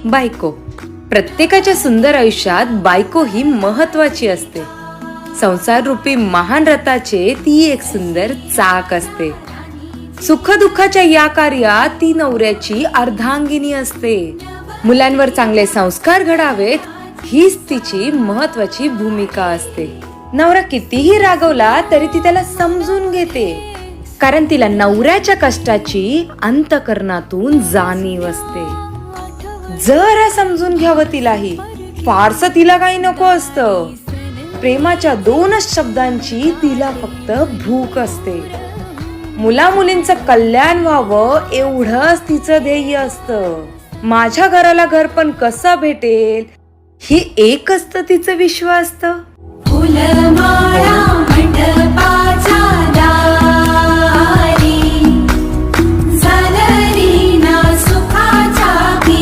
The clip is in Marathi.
बायको. प्रत्येकाच्या सुंदर आयुष्यात बायको ही महत्वाची असते. संसार रूपी महान रथाचे ती एक सुंदर चाक असते. सुखदुःखाच्या या कार्यात ती नवऱ्याची अर्धांगिनी असते. मुलांवर चांगले संस्कार घडावेत हीच तिची महत्वाची भूमिका असते. नवरा कितीही रागवला तरी ती त्याला समजून घेते, कारण तिला नवऱ्याच्या कष्टाची अंतःकरणातून जाणीव असते. जरा समजून घ्यावं तिलाही, फारसं तिला काही नको असतं. प्रेमाच्या 2च शब्दांची तिला फक्त भूक असते. मुला मुलींचं कल्याण व्हावं एवढंच तिचं ध्येय असतं. माझ्या घराला घर पण कसं भेटेल ही एकच तर तिचं विश्व असतं. फुलमाळा मंडपात